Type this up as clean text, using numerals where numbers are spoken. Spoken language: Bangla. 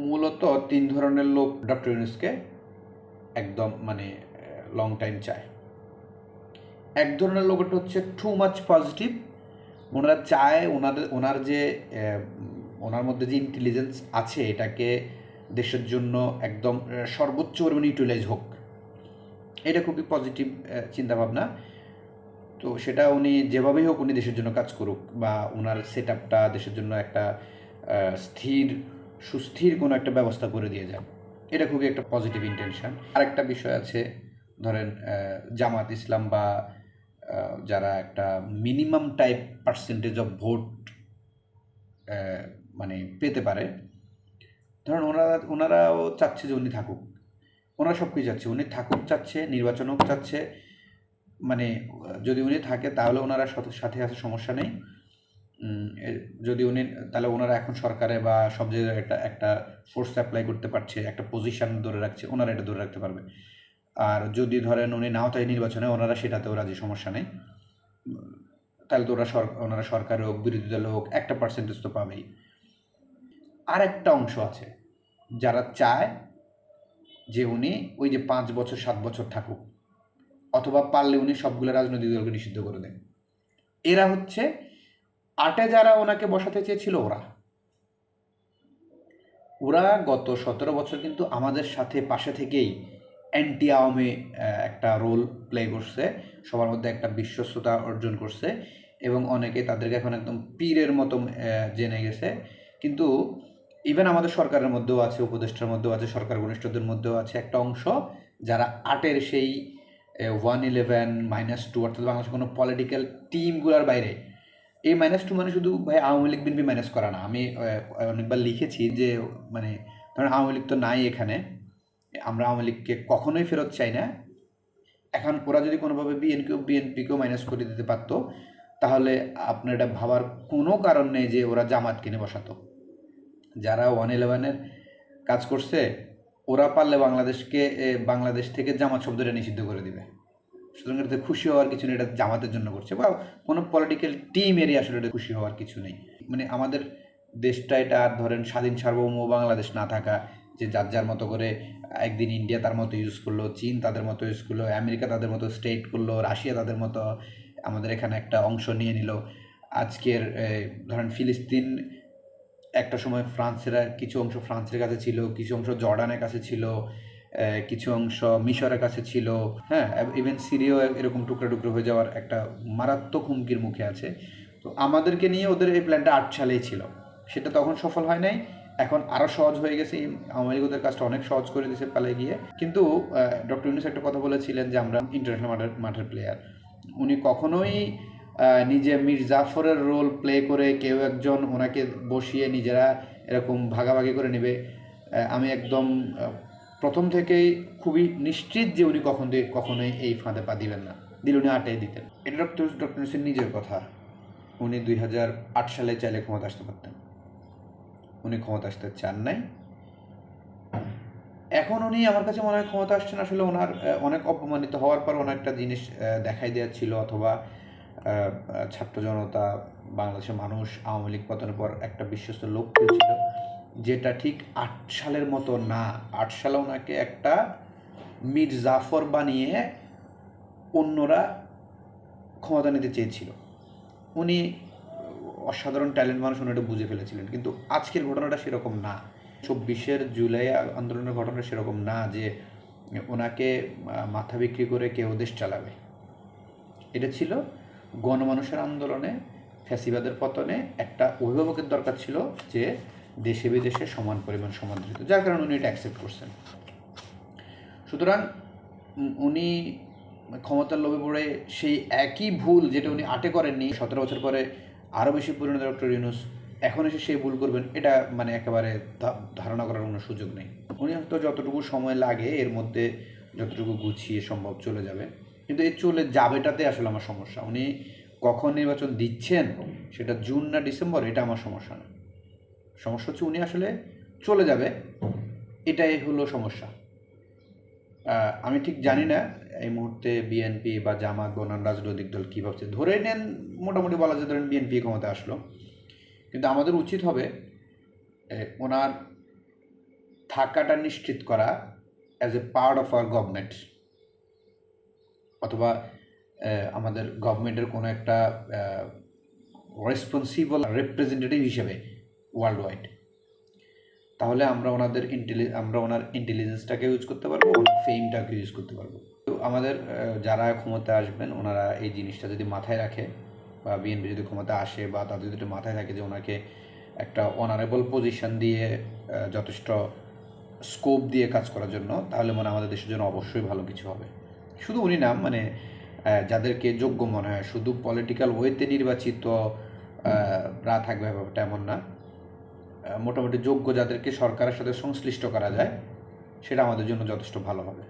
মূলত তিন ধরনের লোক ডক্টর ইউনূসকে একদম লং টাইম চায়। এক ধরনের লোকটা হচ্ছে টু মাচ পজিটিভ। ওনারা চায় ওনার যে ওনার মধ্যে যে ইন্টেলিজেন্স আছে এটাকে দেশের জন্য একদম সর্বোচ্চ পরিমাণে ইউটিলাইজ হোক, এটা খুবই পজিটিভ চিন্তাভাবনা। তো সেটা উনি যেভাবেই হোক উনি দেশের জন্য কাজ করুক, বা ওনার সেট আপটা দেশের জন্য একটা সুস্থির কোনো একটা ব্যবস্থা করে দিয়ে যান, এটা খুবই একটা পজিটিভ ইন্টেনশন। আরেকটা বিষয় আছে, ধরেন জামাত ইসলাম বা যারা একটা minimum type percentage of vote পেতে পারে, ধরেন ওনারাও চাচ্ছে যে উনি থাকুক। ওনারা সব কিছু চাচ্ছে, উনি থাকুক চাচ্ছে, নির্বাচনও চাচ্ছে। যদি উনি থাকে তাহলে ওনারা সাথে আছে, সমস্যা নেই। যদি উনি তাহলে ওনারা এখন সরকারে বা সব জায়গায় একটা ফোর্স অ্যাপ্লাই করতে পারছে, একটা পজিশন ধরে রাখছে, ওনারা এটা ধরে রাখতে পারবে। আর যদি ধরেন উনি নাও চাই নির্বাচনে, ওনারা সেটাতেও রাজি, সমস্যা নেই। তাহলে তো ওনারা সরকারে হোক, বিরোধী দলে হোক, একটা পার্সেন্টেজ তো পাবেই। আর একটা অংশ আছে যারা চায় যে উনি ওই যে 5 বছর 7 বছর থাকুক, অথবা পারলে উনি সবগুলো রাজনৈতিক দলকে নিষিদ্ধ করে দেন। এরা হচ্ছে আটে যারা ওনাকে বসাতে চেয়েছিল, ওরা গত 17 বছর কিন্তু আমাদের সাথে পাশে থেকেই অ্যান্টি আওয়ামী একটা রোল প্লে করছে, সবার মধ্যে একটা বিশ্বস্ততা অর্জন করছে, এবং অনেকে তাদেরকে এখন একদম পীরের মতো জেনে গেছে। কিন্তু ইভেন আমাদের সরকারের মধ্যেও আছে, উপদেষ্টার মধ্যেও আছে, সরকার ঘনিষ্ঠদের মধ্যেও আছে একটা অংশ যারা আটের সেই 111 -2, অর্থাৎ বাংলাদেশের কোনো পলিটিক্যাল টিমগুলোর বাইরে। এই -2 মানে শুধু ভাই আওয়ামী লীগ বিএনপি মাইনাস করা না। আমি অনেকবার লিখেছি যে ধরেন আওয়ামী লীগ তো নাই এখানে, আমরা আওয়ামী লীগকে কখনোই ফেরত চাই না। এখন ওরা যদি কোনোভাবে বিএনপিকেও মাইনাস করে দিতে পারতো, তাহলে আপনার এটা ভাবার কোনো কারণ নেই যে ওরা জামাত কিনে বসাতো। যারা 111-এর কাজ করছে, ওরা পারলে বাংলাদেশ থেকে জামাত শব্দটা নিষিদ্ধ করে দিবে। সুতরাং এটাতে খুশি হওয়ার কিছু নেই, এটা জামাতের জন্য করছে, বা কোনো পলিটিক্যাল টিমেরই আসলে এটা খুশি হওয়ার কিছু নেই। আমাদের দেশটা এটা ধরেন স্বাধীন সার্বভৌম বাংলাদেশ না থাকা, যে যার যার মতো করে একদিন ইন্ডিয়া তার মতো ইউজ করলো, চীন তাদের মতো ইউজ করলো, আমেরিকা তাদের মতো স্টেট করলো, রাশিয়া তাদের মতো আমাদের এখানে একটা অংশ নিয়ে নিল। আজকের ধরেন ফিলিস্তিন একটা সময় কিছু অংশ ফ্রান্সের কাছে ছিল, কিছু অংশ জর্ডানের কাছে ছিল, কিছু অংশ মিশরের কাছে ছিল, হ্যাঁ, ইভেন সিরিয়াও এরকম টুকরো টুকরো হয়ে যাওয়ার একটা মারাত্মক হুমকির মুখে আছে। তো আমাদেরকে নিয়ে ওদের এই প্ল্যানটা 8 সালেই ছিল, সেটা তখন সফল হয় নাই। এখন আরও সহজ হয়ে গেছে, আওয়ামী লীগ ওদের কাজটা অনেক সহজ করে দিয়েছে পালিয়ে গিয়ে। কিন্তু ডক্টর ইউনূস একটা কথা বলেছিলেন যে আমরা ইন্টারন্যাশনাল মাঠের প্লেয়ার। উনি কখনোই নিজে মীর জাফরের রোল প্লে করে কেউ একজন ওনাকে বসিয়ে নিজেরা এরকম ভাগাভাগি করে নেবে, আমি একদম প্রথম থেকেই খুবই নিশ্চিত যে উনি কখনোই এই ফাঁদে পা দিবেন না, দিলে উনি আটে দিতেন। এটা ডক্টর ইউনূসের নিজের কথা। উনি 2008 সালে চাইলে ক্ষমতা আসতে পারতেন, উনি ক্ষমতা আসতে চান নাই। এখন উনি আমার কাছে মনে হয় ক্ষমতা আসছেন আসলে ওনার অনেক অপমানিত হওয়ার পর ওনার একটা জিনিস দেখাই দেওয়ার ছিল, অথবা ছাত্র জনতা, বাংলাদেশের মানুষ আওয়ামী লীগ পতনের পর একটা বিশ্বস্ত লোক পেয়েছিল, যেটা ঠিক 8 সালের মতো না। 8 সালে ওনাকে একটা মীর জাফর বানিয়ে অন্যরা ক্ষমতা নিতে চেয়েছিল। উনি অসাধারণ ট্যালেন্ট মানুষ, উনি এটা বুঝে ফেলেছিলেন। কিন্তু আজকের ঘটনাটা সেরকম না, 24 জুলাই আন্দোলনের ঘটনা সেরকম না যে ওনাকে মাথা বিক্রি করে কেউ দেশ চালাবে। এটা ছিল গণমানুষের আন্দোলনে, ফ্যাসিবাদের পতনে একটা অভিভাবকের দরকার ছিল যে দেশে বিদেশে সমান পরিমাণ সমাদৃত, যার কারণে উনি এটা অ্যাকসেপ্ট করছেন। সুতরাং উনি ক্ষমতার লোভে পড়ে সেই একই ভুল যেটা উনি আটে করেননি, 17 বছর পরে আরও বেশি পরিণত ডক্টর ইউনূস এখন এসে সেই ভুল করবেন, এটা একেবারে ধারণা করার কোনো সুযোগ নেই। উনি হয়তো যতটুকু সময় লাগে এর মধ্যে যতটুকু গুছিয়ে সম্ভব চলে যাবে, কিন্তু এই চলে যাবেটাতে আসলে আমার সমস্যা। উনি কখন নির্বাচন দিচ্ছেন, সেটা জুন না ডিসেম্বর, এটা আমার সমস্যা না। সমস্যা হচ্ছে উনি আসলে চলে যাবে, এটাই হলো সমস্যা। আমি ঠিক জানি না এই মুহূর্তে বিএনপি বা জামাত বা অন্যান্য রাজনৈতিক দল কী ভাবছে। ধরে নেন মোটামুটি বলা যায় ধরেন বিএনপি ক্ষমতা আসলো, কিন্তু আমাদের উচিত হবে ওনার থাকাটা নিশ্চিত করা as a part of our government, অথবা আমাদের গভর্নমেন্টের কোনো একটা রেসপন্সিবল রিপ্রেজেন্টেটিভ হিসেবে ওয়ার্ল্ড ওয়াইড, তাহলে আমরা ওনার ইন্টেলিজেন্সটাকে ইউজ করতে পারবো, ওনার ফেমটাকে ইউজ করতে পারবো। তো আমাদের যারা ক্ষমতায় আসবেন ওনারা এই জিনিসটা যদি মাথায় রাখে, বা বিএনপি যদি ক্ষমতা আসে, বা তাদের যদি মাথায় থাকে যে ওনাকে একটা অনারেবল পজিশন দিয়ে যথেষ্ট স্কোপ দিয়ে কাজ করার জন্য, তাহলে আমাদের দেশের জন্য অবশ্যই ভালো কিছু হবে। শুধু উনি না, যাদেরকে যোগ্য মনে হয়, শুধু পলিটিক্যাল ওয়েতে নির্বাচিত রা থাকবে ব্যাপারটা এমন না, মোটামুটি যোগ্য যাদেরকে সরকারের সাথে সংশ্লিষ্ট করা যায়, সেটা আমাদের জন্য যথেষ্ট ভালো হবে।